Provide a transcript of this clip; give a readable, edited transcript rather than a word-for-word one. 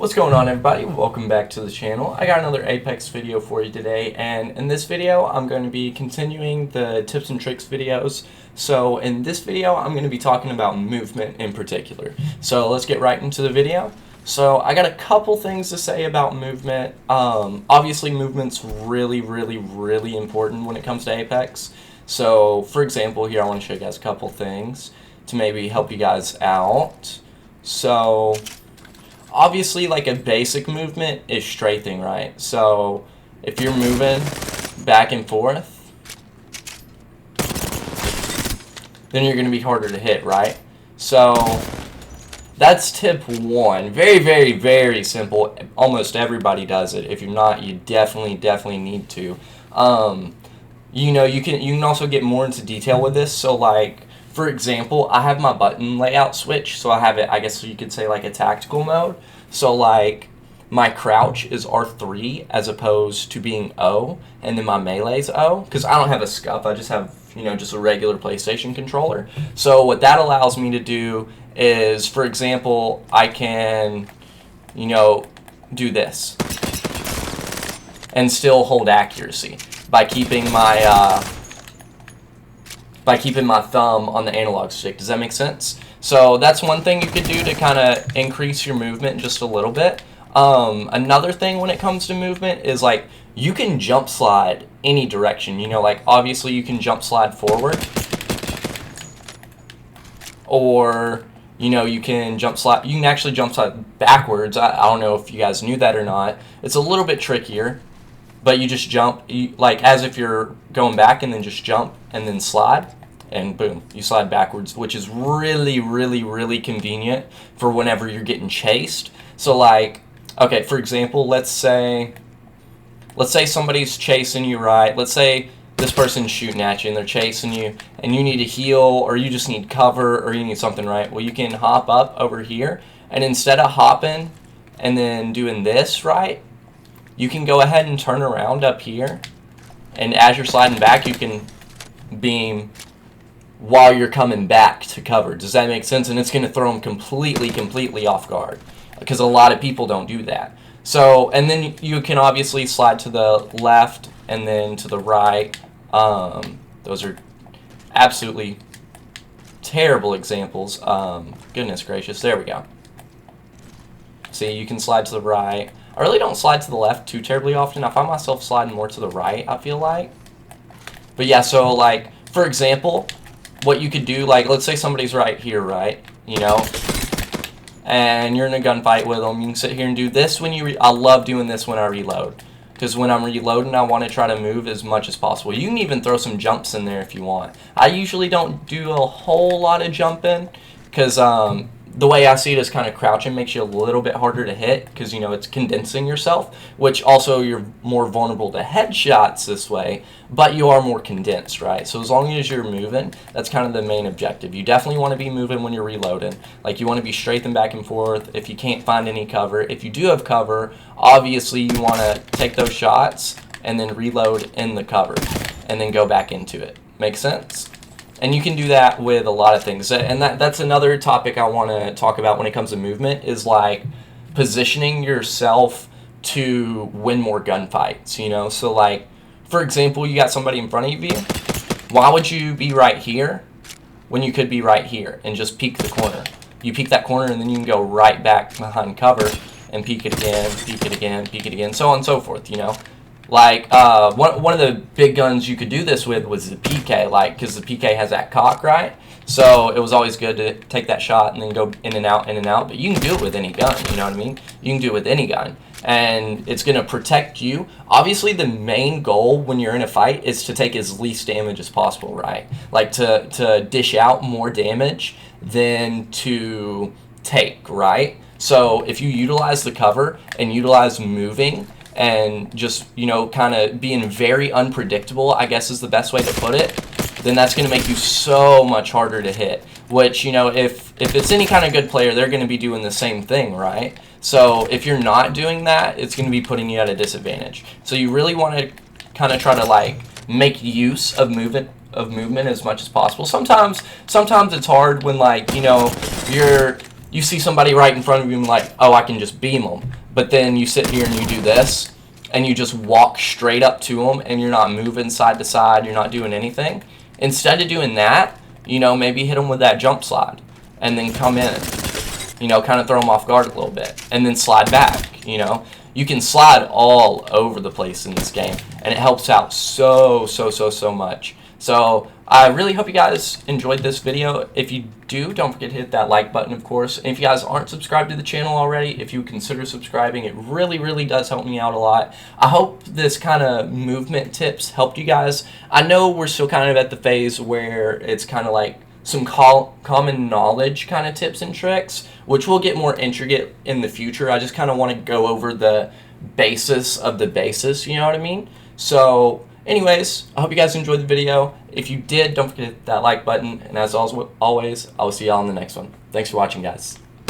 What's going on, everybody? Welcome back to the channel. I got another Apex video for you today, and in this video I'm going to be continuing the tips and tricks videos. So in this video I'm going to be talking about movement in particular. So let's get right into the video. So I got a couple things to say about movement. Obviously movement's really important when it comes to Apex. So for example, here I want to show you guys a couple things to maybe help you guys out. So obviously, like, a basic movement is strafing, right? So if you're moving back and forth, then you're going to be harder to hit, right? So that's tip one. Very simple. Almost everybody does it. If you're not, you definitely need to. You know, you can also get more into detail with this. So, like, for example, I have my button layout switch, so I have it, I guess you could say, like a tactical mode. So, like, my crouch is R3 as opposed to being O, and then my melee's O, because I don't have a SCUF, I just have, you know, just a regular PlayStation controller. So what that allows me to do is, for example, I can, you know, do this and still hold accuracy by keeping my thumb on the analog stick. Does that make sense? So that's one thing you could do to kind of increase your movement just a little bit. Another thing when it comes to movement is, like, you can jump slide any direction. You know, like, obviously you can jump slide forward, or, you know, you can actually jump slide backwards. I don't know if you guys knew that or not. It's a little bit trickier, but you just jump, like, as if you're going back, and then just jump and then slide, and boom, you slide backwards, which is really convenient for whenever you're getting chased. So, like, okay, for example, let's say somebody's chasing you, right? Let's say this person's shooting at you and they're chasing you, and you need to heal, or you just need cover, or you need something, right? Well, you can hop up over here, and instead of hopping and then doing this, right, you can go ahead and turn around up here, and as you're sliding back, you can beam while you're coming back to cover. Does that make sense? And it's going to throw them completely off guard, because a lot of people don't do that. So, and then you can obviously slide to the left and then to the right. Those are absolutely terrible examples. Goodness gracious, there we go. See, you can slide to the right. I really don't slide to the left too terribly often. I find myself sliding more to the right, I feel like. But yeah, so, like, for example, what you could do, like, let's say somebody's right here, right? You know, and you're in a gunfight with them. You can sit here and do this when you I love doing this when I reload, because when I'm reloading, I want to try to move as much as possible. You can even throw some jumps in there if you want. I usually don't do a whole lot of jumping, because the way I see it is kind of crouching makes you a little bit harder to hit, because, you know, it's condensing yourself, which also you're more vulnerable to headshots this way, but you are more condensed, right? So as long as you're moving, that's kind of the main objective. You definitely want to be moving when you're reloading. Like, you want to be strafing back and forth if you can't find any cover. If you do have cover, obviously you want to take those shots and then reload in the cover and then go back into it. Make sense? And you can do that with a lot of things. And that's another topic I want to talk about when it comes to movement, is, like, positioning yourself to win more gunfights, you know? So, like, for example, you got somebody in front of you. Why would you be right here when you could be right here and just peek the corner? You peek that corner, and then you can go right back behind cover and peek it again, so on and so forth, you know? Like, one of the big guns you could do this with was the PK, like, because the PK has that cock, right? So it was always good to take that shot and then go in and out, but you can do it with any gun, you know what I mean? You can do it with any gun, and it's going to protect you. Obviously, the main goal when you're in a fight is to take as least damage as possible, right? Like, to dish out more damage than to take, right? So if you utilize the cover and utilize moving, and just, you know, kind of being very unpredictable, I guess is the best way to put it, then that's going to make you so much harder to hit. Which, you know, if it's any kind of good player, they're going to be doing the same thing, right? So if you're not doing that, it's going to be putting you at a disadvantage. So you really want to kind of try to, like, make use of movement as much as possible. Sometimes it's hard when, like, you know, you're you see somebody right in front of you and like, oh, I can just beam them. But then you sit here and you do this, and you just walk straight up to them, and you're not moving side to side, you're not doing anything. Instead of doing that, you know, maybe hit them with that jump slide, and then come in, you know, kind of throw them off guard a little bit, and then slide back, you know. You can slide all over the place in this game, and it helps out so much. So I really hope you guys enjoyed this video. If you do, don't forget to hit that like button, of course. And if you guys aren't subscribed to the channel already, if you would consider subscribing, it really does help me out a lot. I hope this kind of movement tips helped you guys. I know we're still kind of at the phase where it's kind of like some common knowledge kind of tips and tricks, which will get more intricate in the future. I just kind of want to go over the basis of the basis, you know what I mean? So anyways, I hope you guys enjoyed the video. If you did, don't forget to hit that like button, and as always, I will see y'all in the next one. Thanks for watching, guys.